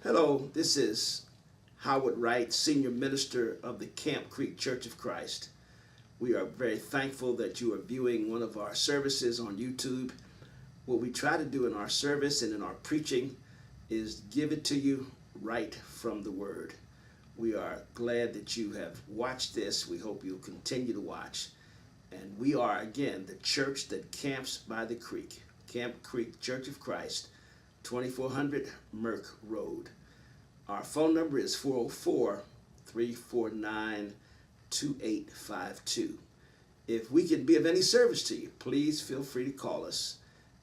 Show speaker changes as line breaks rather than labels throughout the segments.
Hello, this is Howard Wright, Senior Minister of the Camp Creek Church of Christ. We are very thankful that you are viewing one of our services on YouTube. What we try to do in our service and in our preaching is give it to you right from the Word. We are glad that you have watched this. We hope you'll continue to watch. And we are, again, the church that camps by the creek, Camp Creek Church of Christ, 2400 Merck Road. Our phone number is 404-349-2852. If we can be of any service to you, please feel free to call us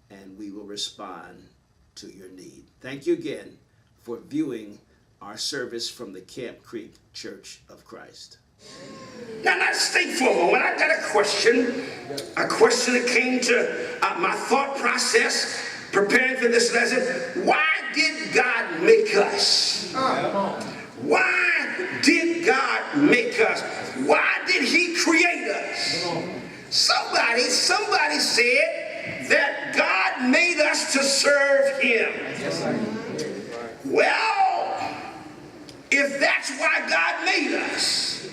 and we will respond to your need. Thank you again for viewing our service from the Camp Creek Church of Christ.
Now let's think for a moment. I got a question that came to my thought process preparing for this lesson. Why did God make us? Why did God make us? Why did He create us? Somebody said that God made us to serve Him. Well, if that's why God made us,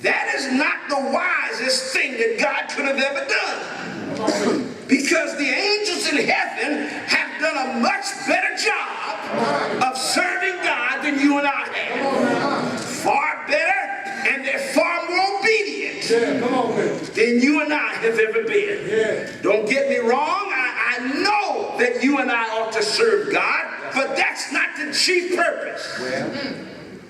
that is not the wisest thing that God could have ever done. Because the angels in heaven have done a much better job of serving God than you and I have. Far better, and they're far more obedient than you and I have ever been. Don't get me wrong, I know that you and I ought to serve God, but that's not the chief purpose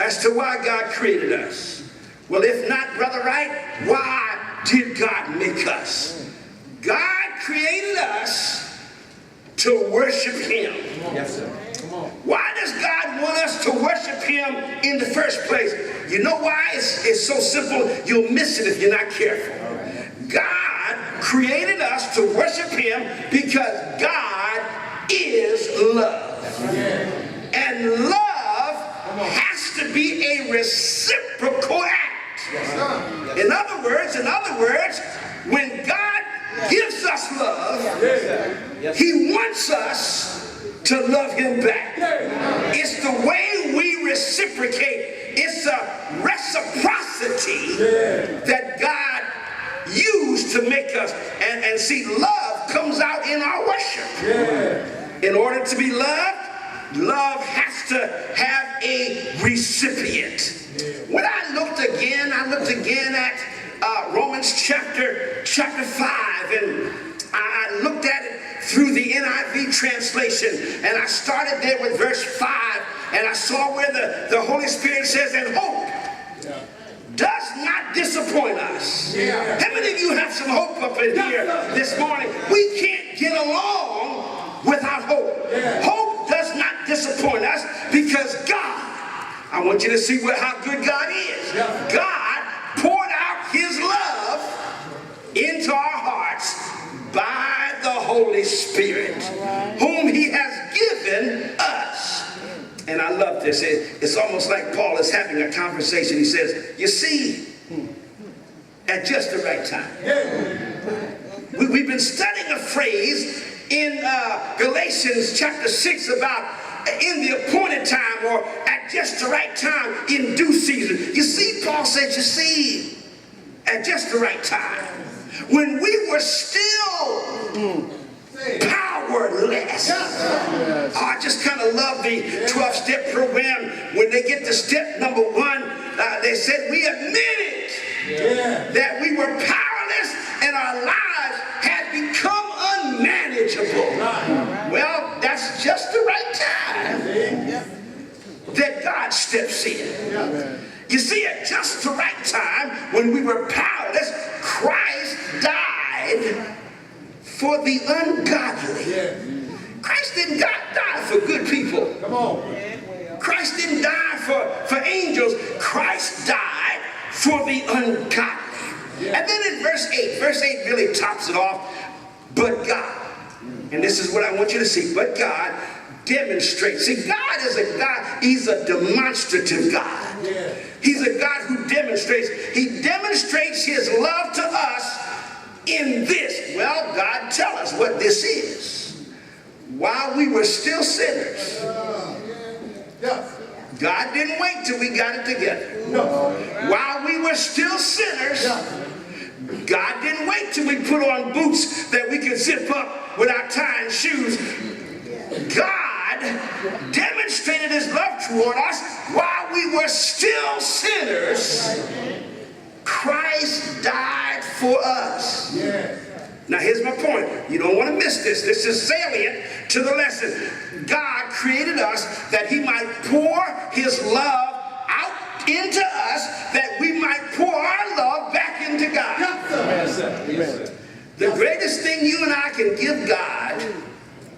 as to why God created us. Well, if not, Brother Wright, why did God make us? God created us to worship Him.
Yes, sir. Come on.
Why does God want us to worship Him in the first place? You know why? It's so simple, you'll miss it if you're not careful. God created us to worship Him because God is love. And love has to be a reciprocal act. In other words, when God gives us love, He wants us to love Him back. It's the way we reciprocate. It's a reciprocity that God used to make us. And see, love comes out in our worship. In order to be loved, love has to have a recipient. When I looked again at Romans chapter 5, and I looked at it through the NIV translation, and I started there with verse 5, and I saw where the Holy Spirit says, and hope does not disappoint us. How many of you have some hope up in here this morning? We can't get along without hope. Hope does not disappoint us because God, I want you to see how good God is. God poured out His love into our hearts by the Holy Spirit, whom He has given us. And I love this. It's almost like Paul is having a conversation. He says, you see, at just the right time. We've been studying a phrase in Galatians chapter 6 about in the appointed time, or at just the right time, in due season. You see, Paul said, you see, at just the right time, when we were still powerless. I just kind of love the 12-step program. When they get to step number 1, they said we admitted that we were powerless and our lives had become unmanageable. Well, that's just the right time that God steps in. You see, at just the right time, when we were powerless, Christ died for the ungodly. Christ didn't die for good people.
Come on.
Christ didn't die for angels. Christ died for the ungodly. And then in verse 8 really tops it off. But God, and this is what I want you to see, but God demonstrates. See, God is a God, He's a demonstrative God. He's a God who demonstrates. He demonstrates His love to us in this. Well, God, tell us what this is. While we were still sinners, God didn't wait till we got it together.
No.
While we were still sinners, God didn't wait till we put on boots that we could zip up without tying shoes. God demonstrated his love toward us while we were still sinners. Christ died for us. Now here's my point. You don't want to miss this. This is salient to the lesson. God created us that he might pour his love out into us, that we might pour our love back into God.
Yes, sir. Yes, sir.
The greatest thing you and I can give God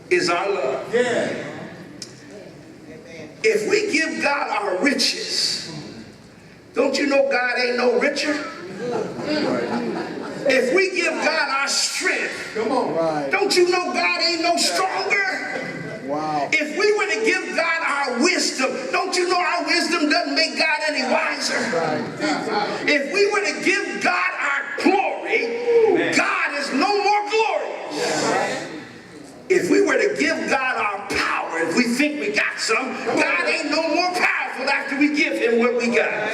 is our love.
Yeah.
If we give God our riches, don't you know God ain't no richer? If we give God our strength,
Come on.
don't you know God ain't no stronger?
Wow.
If we were to give God our wisdom, don't you know our wisdom doesn't make God any wiser? If we were to give God our glory, God is no more glorious. If we were to give God our power, if we think we got some, God ain't no more powerful after we give him what we got.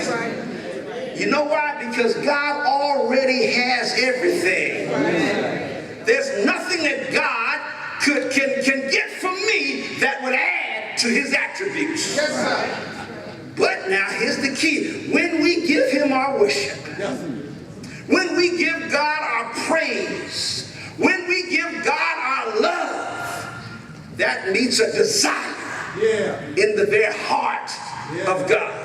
You know why? Because God already has everything. There's nothing that God can get from me that would add to his attributes. But now here's the key. When we give him our worship, when we give God our praise, when we give God our love, that meets a desire in the very heart of God.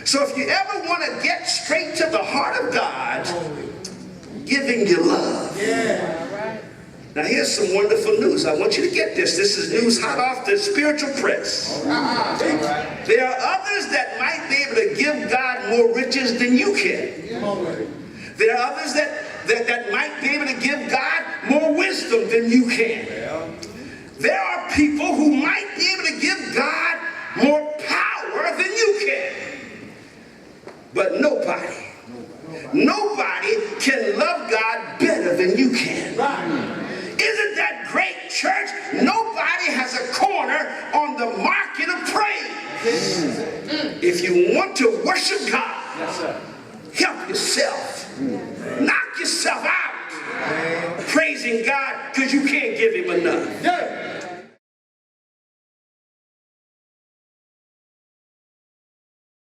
So if you ever want to get straight to the heart of God, give him your love. Now here's some wonderful news. I want you to get this. This is news hot off the spiritual press. There are others that might be able to give God more riches than you can. There are others that might be able to give God more wisdom than you can. There are people who might be able to give God more power than you can. But nobody can love God better than you can. Isn't that great, church? Nobody has a corner on the market of praise. If you want to worship God, help yourself. Knock yourself out praising God because you can't give him enough.